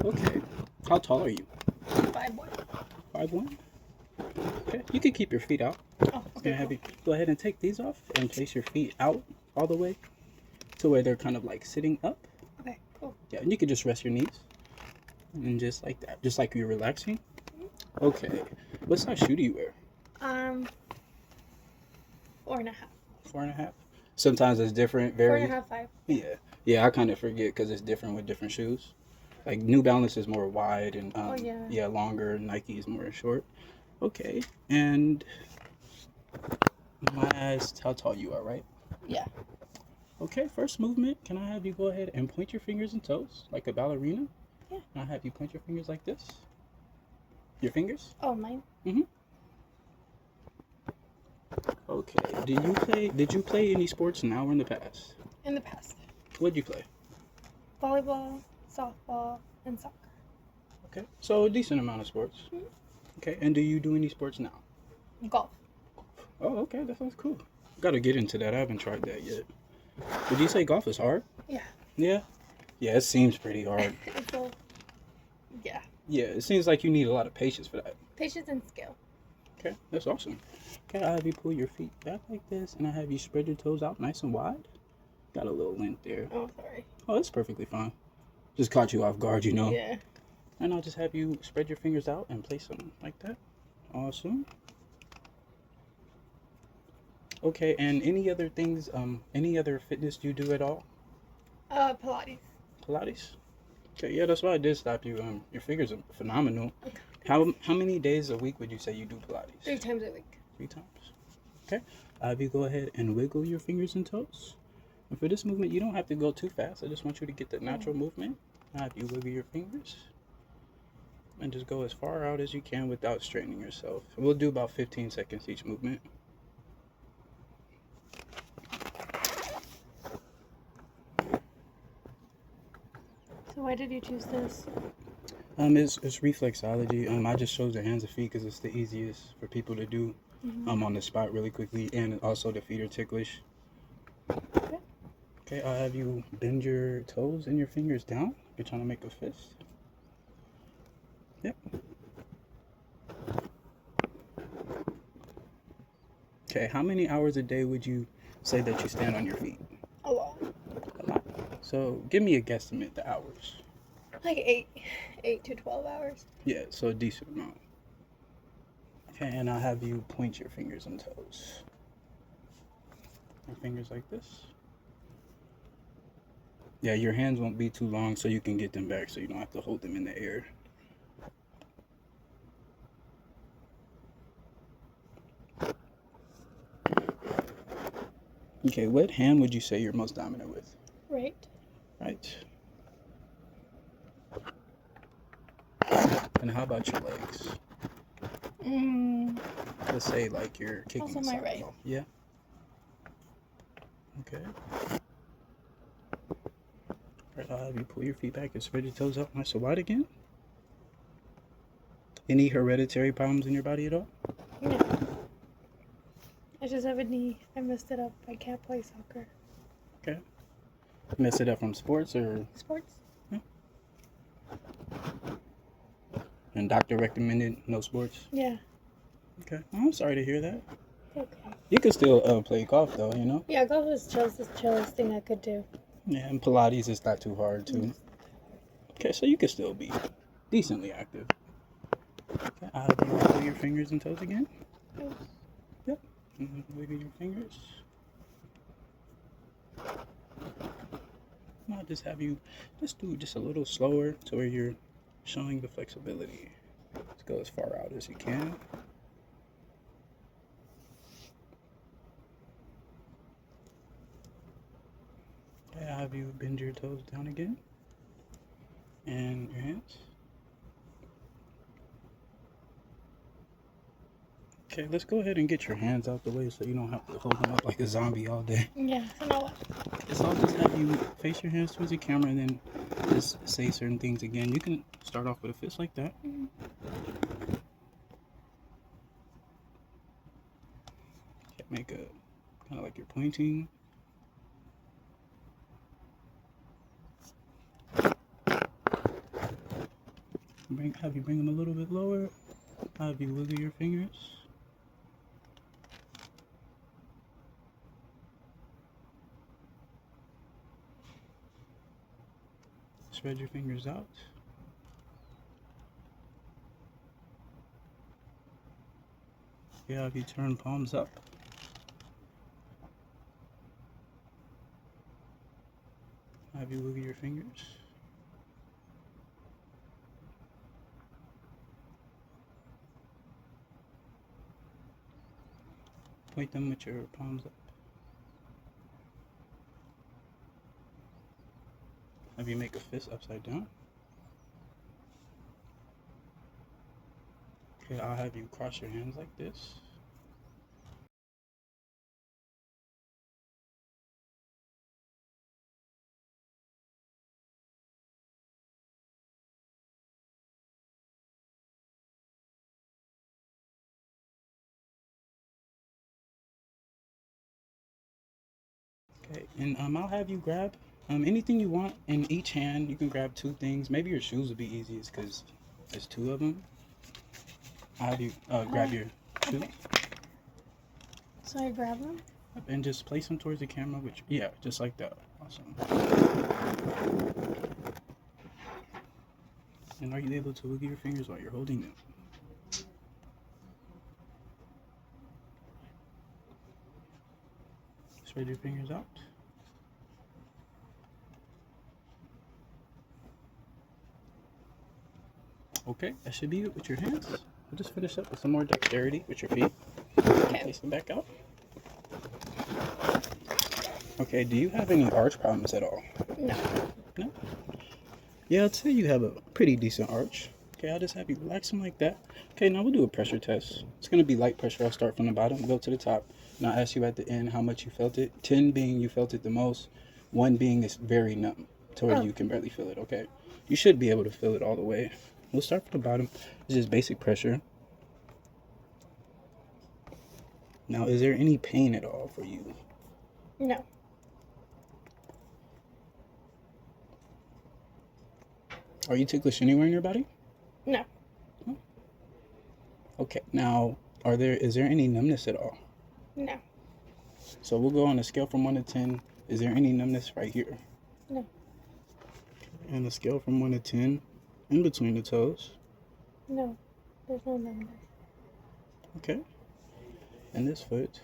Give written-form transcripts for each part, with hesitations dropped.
Okay. How tall are you? 5'1". 5'1"? Okay. You can keep your feet out. Oh, Can I okay, have cool. you go ahead and take these off and place your feet out all the way to where they're kind of like sitting up. Okay, cool. Yeah, and you can just rest your knees and just like that, just like you're relaxing. Mm-hmm. Okay. What size shoe do you wear? 4.5. 4.5. Sometimes it's different. Four and Very. a half, 5. Yeah. Yeah. I kind of forget because it's different with different shoes. Like New Balance is more wide and Oh yeah. yeah, longer. Nike is more short. Okay. And my asked how tall you are, right? Yeah. Okay. First movement. Can I have you go ahead and point your fingers and toes like a ballerina? Yeah. Can I have you point your fingers like this? Your fingers? Oh, mine. Mm-hmm. Okay. Did you play any sports now or in the past? In the past, What'd you play? volleyball, softball, and soccer. Okay. So a decent amount of sports. Mhm. Okay. And do you do any sports now? Golf. Oh, okay. That sounds cool. Gotta get into that. I haven't tried that yet. Did you say golf is hard? Yeah. Yeah. Yeah, it seems pretty hard. So, yeah. Yeah, it seems like you need a lot of patience for that. Patience and skill. Okay, that's awesome. Okay, I have you pull your feet back like this, and I have you spread your toes out nice and wide. Got a little length there. Oh, sorry. Oh, that's perfectly fine. Just caught you off guard, you know. Yeah. And I'll just have you spread your fingers out and place them like that. Awesome. Okay, and any other things, any other fitness you do at all? Pilates. Pilates? Okay, yeah, that's why I did stop you. Your figures are phenomenal. Okay. How many days a week would you say you do Pilates? 3 times a week. 3 times. Okay. I have you go ahead and wiggle your fingers and toes. And for this movement, you don't have to go too fast. I just want you to get the natural movement. I have you wiggle your fingers and just go as far out as you can without straightening yourself. We'll do about 15 seconds each movement. So why did you choose this? It's reflexology. I just chose the hands and feet because it's the easiest for people to do. On the spot really quickly, and also the feet are ticklish. Okay. Okay, I'll have you bend your toes and your fingers down. You're trying to make a fist. Yep. Okay, how many hours a day would you say that you stand on your feet? A lot. A lot. So give me a guesstimate the hours. Like 8 to 12 hours. Yeah, so a decent amount. Okay, and I'll have you point your fingers and toes. Your fingers like this. Yeah, your hands won't be too long so you can get them back so you don't have to hold them in the air. Okay, what hand would you say you're most dominant with? Right. Right. And how about your legs? Let's say like you're kicking Also a my soccer right. ball. Yeah. Okay. Right, I'll have you pull your feet back and spread your toes out nice and wide again. Any hereditary problems in your body at all? No. I just have a knee. I messed it up. I can't play soccer. Okay. Mess it up from sports or Sports? and doctor recommended no sports? Yeah. Okay. Well, I'm sorry to hear that. Okay. You can still play golf though, you know? Yeah, golf is the chillest thing I could do. Yeah, and Pilates is not too hard too. Okay, so you can still be decently active. Okay, I'll have you wiggle your fingers and toes again. Yep. Wiggle your fingers. And I'll just have you just do just a little slower to where you're showing the flexibility. Just go as far out as you can. Okay, I'll have you bend your toes down again. And your hands. Okay, let's go ahead and get your hands out the way so you don't have to hold them up like a zombie all day. Yeah, so now what? So I'll just have you face your hands towards the camera and then just say certain things again. You can start off with a fist like that. Okay, make a kind of like you're pointing. Have you bring them a little bit lower. Have you wiggle your fingers. Spread your fingers out. Yeah, have you turn palms up. Have you wiggle your fingers. Point them with your palms up. Have you make a fist upside down. Okay, I'll have you cross your hands like this. Okay, and I'll have you grab anything you want in each hand. You can grab two things. Maybe your shoes would be easiest because there's two of them. I'll have you grab your shoes. Okay. So I grab them? And just place them towards the camera, yeah, just like that. Awesome. And are you able to wiggle your fingers while you're holding them? Spread your fingers out. Okay, that should be it with your hands. We'll just finish up with some more dexterity with your feet. Okay. Place them back out. Okay, do you have any arch problems at all? No. No? Yeah, I'd say you have a pretty decent arch. Okay, I'll just have you relax them like that. Okay, now we'll do a pressure test. It's going to be light pressure. I'll start from the bottom, go to the top. And I'll ask you at the end how much you felt it. 10 being you felt it the most. 1 being it's very numb to where you can barely feel it, okay? You should be able to feel it all the way. We'll start from the bottom. It's just basic pressure. Now, is there any pain at all for you? No. Are you ticklish anywhere in your body? No. Okay, now, is there any numbness at all? No. So we'll go on a scale from 1 to 10. Is there any numbness right here? No. And a scale from 1 to 10 in between the toes. No. There's no number. Okay. And this foot.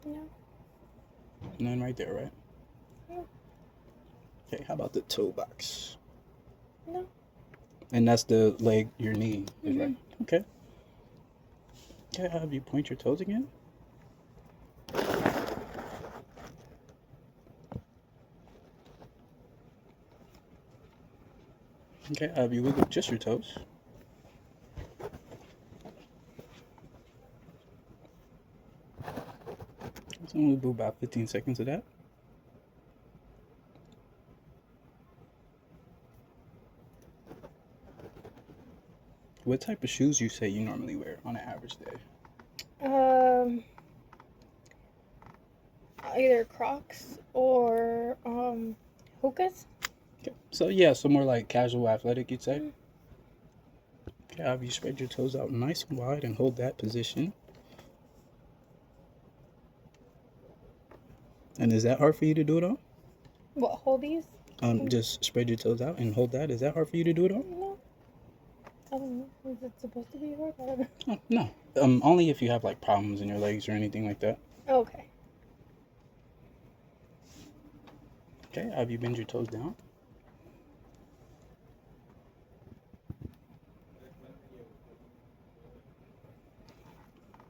No. None right there, right? No. Okay, how about the toe box? No. And that's the leg, your knee is Mm-hmm. right. Okay. Okay, I'll have you point your toes again. Okay, I'll have you wiggle just your toes. So we'll do about 15 seconds of that. What type of shoes you say you normally wear on an average day? Either Crocs or hokas. Okay. So yeah, so more like casual athletic, you'd say. Mm. Okay, have you spread your toes out nice and wide and hold that position. And is that hard for you to do it all? What, hold these? Just spread your toes out and hold that. Is that hard for you to do it all? No. I don't know. Is it supposed to be hard? I don't know. Oh, no. Only if you have like problems in your legs or anything like that. Okay. Okay, have you bend your toes down?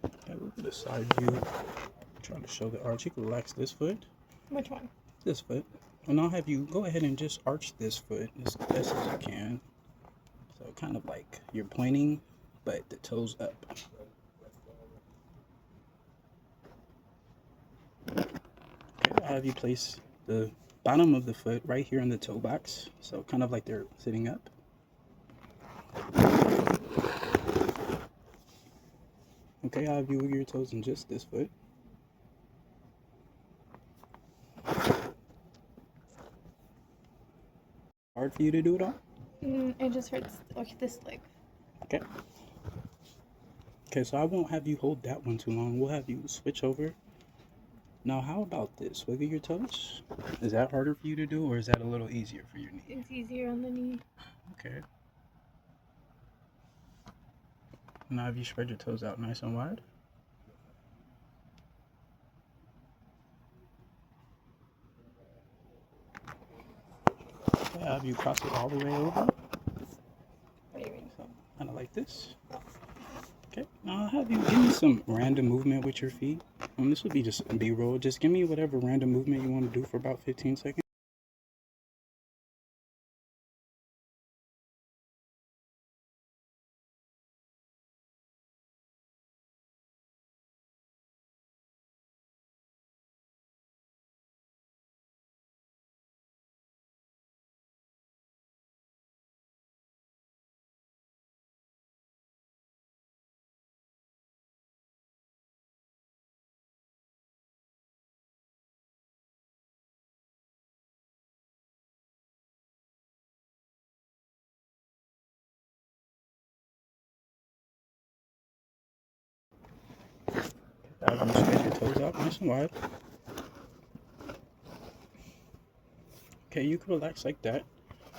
Okay, we'll do the side view. Trying to show the arch. You can relax this foot. Which one? This foot. And I'll have you go ahead and just arch this foot as best as you can. So kind of like you're pointing, but the toes up. Okay, I'll have you place the bottom of the foot right here in the toe box. So kind of like they're sitting up. Okay, I'll have you wiggle your toes in just this foot. Hard for you to do it all? It just hurts. Okay, this leg. Okay. Okay, so I won't have you hold that one too long. We'll have you switch over. Now, how about this? Wiggle your toes. Is that harder for you to do, or is that a little easier for your knee? It's easier on the knee. Okay. Now, have you spread your toes out nice and wide? Okay, have you cross it all the way over? What do you mean? So, kind of like this. Okay, now I'll have you give me some random movement with your feet. This would be just a B-roll. Just give me whatever random movement you want to do for about 15 seconds. I'll have you spread your toes out nice and wide. Okay, you can relax like that.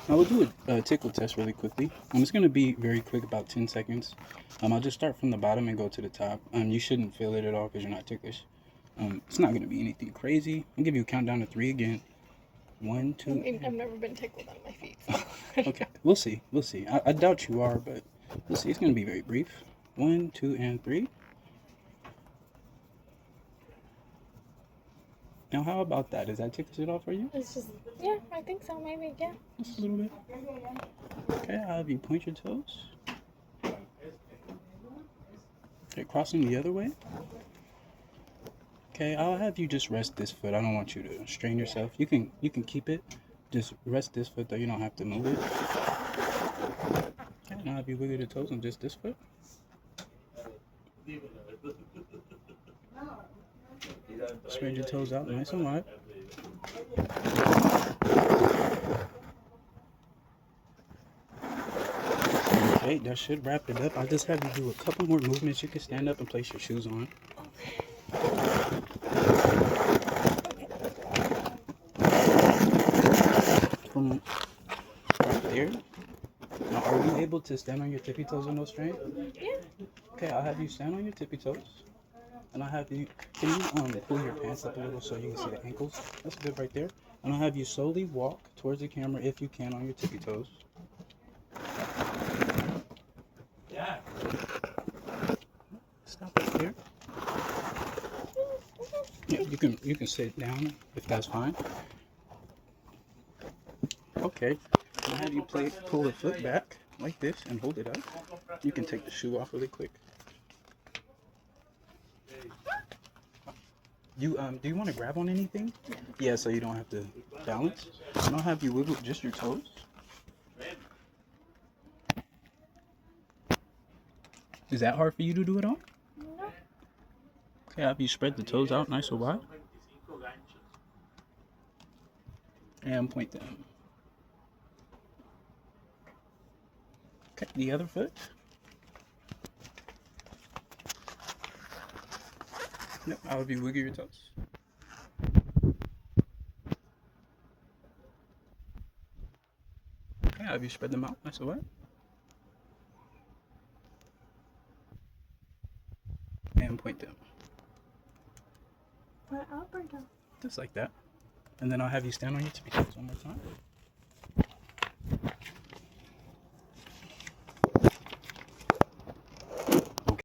Now we'll do a tickle test really quickly. It's going to be very quick, about 10 seconds. I'll just start from the bottom and go to the top. You shouldn't feel it at all because you're not ticklish. It's not going to be anything crazy. I'll give you a countdown to 3 again. 1, 2. I've never been tickled on my feet. Okay, we'll see. We'll see. I doubt you are, but we'll see. It's going to be very brief. 1, 2, and 3. Now, how about that? Does that tickle it off for you? It's just, yeah, I think so, maybe, yeah. Just a little bit. Okay, I'll have you point your toes. Okay, crossing the other way. Okay, I'll have you just rest this foot. I don't want you to strain yourself. You can keep it. Just rest this foot though. You don't have to move it. Okay, now I'll have you wiggle your toes on just this foot. Spread your toes out nice and wide. Okay, that should wrap it up. I'll just have you do a couple more movements. You can stand up and place your shoes on. From right there. Now, are you able to stand on your tippy toes with no strain? Yeah. Okay, I'll have you stand on your tippy toes. And I'll have you, can you pull your pants up a little so you can see the ankles? That's good right there. And I'll have you slowly walk towards the camera if you can on your tippy toes. Yeah. Stop right there. Yeah, you can sit down if that's fine. Okay. I'll have you pull the foot back like this and hold it up. You can take the shoe off really quick. Do you want to grab on anything? Yeah, so you don't have to balance. And I'll have you wiggle just your toes. Is that hard for you to do at all? No. Okay, I'll have you spread the toes out nice and wide. And point them. Okay, the other foot. Yep, I'll have you wiggle your toes. Okay, I'll have you spread them out nice and wide. And point them. Put up or down? Just like that. And then I'll have you stand on your tippy toes one more time.